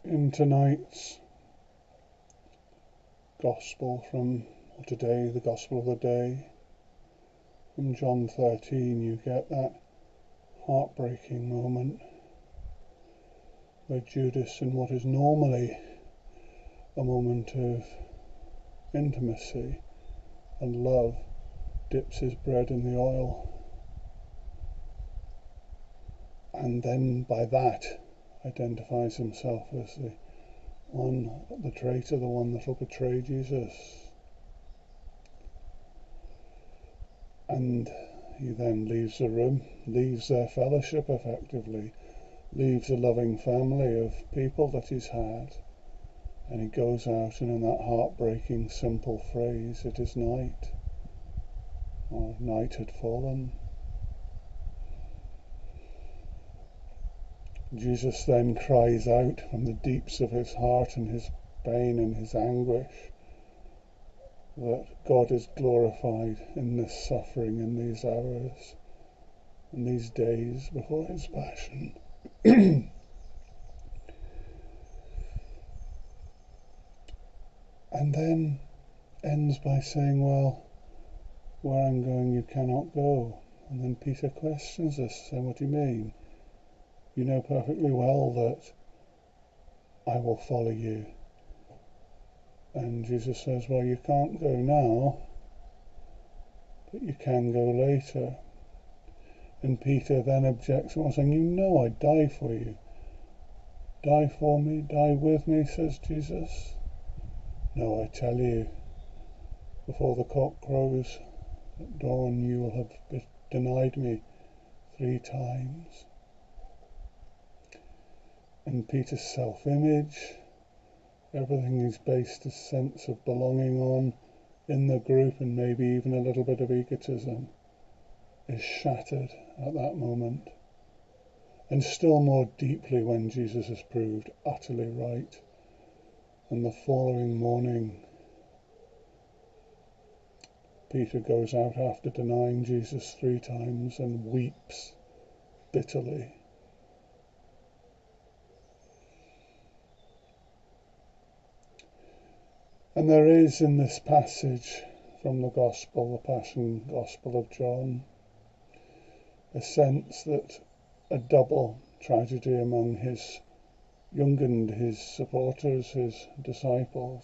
In tonight's Gospel from today, the Gospel of the day, from John 13, you get that heartbreaking moment where Judas, in what is normally a moment of intimacy and love, dips his bread in the oil, and then by that identifies himself as the traitor, the one that will betray Jesus. And he then leaves the room, leaves their fellowship effectively, leaves a loving family of people that he's had, and he goes out, and in that heartbreaking simple phrase, it is night, or night had fallen. Jesus then cries out from the deeps of his heart and his pain and his anguish that God is glorified in this suffering, in these hours, in these days before his passion. And then ends by saying, well, where I'm going you cannot go. And then Peter questions us, saying, what do you mean? You know perfectly well that I will follow you. And Jesus says, well, you can't go now, but you can go later. And Peter then objects, saying, you know I'd die for you. Die for me, die with me, says Jesus. No, I tell you, before the cock crows at dawn, you will have denied me 3 times. And Peter's self-image, everything he's based his sense of belonging on in the group, and maybe even a little bit of egotism, is shattered at that moment. And still more deeply when Jesus is proved utterly right. And the following morning, Peter goes out after denying Jesus 3 times and weeps bitterly. And there is in this passage from the Gospel, the Passion Gospel of John, a sense that a double tragedy among his Jugend, his supporters, his disciples,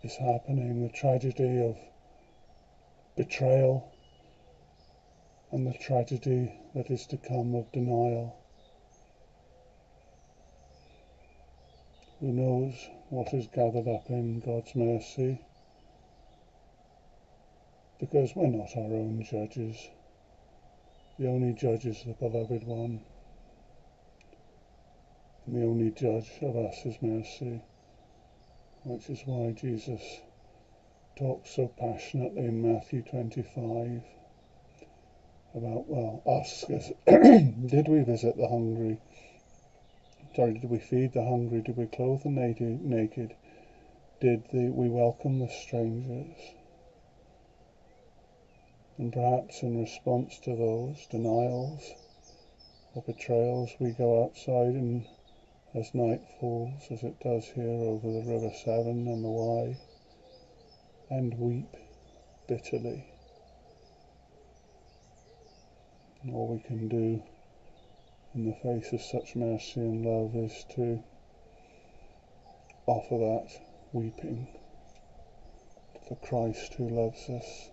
is happening. The tragedy of betrayal and the tragedy that is to come of denial. Who knows what is gathered up in God's mercy? Because we're not our own judges. The only judge is the beloved one. And the only judge of us is mercy, which is why Jesus talks so passionately in Matthew 25 about, us. Did we visit the hungry? Did we feed the hungry? Did we clothe the naked? Did we welcome the strangers? And perhaps in response to those denials or betrayals, we go outside and as night falls, as it does here over the River Severn and the Wye, and weep bitterly. And all we can do in the face of such mercy and love is to offer that weeping to the Christ who loves us.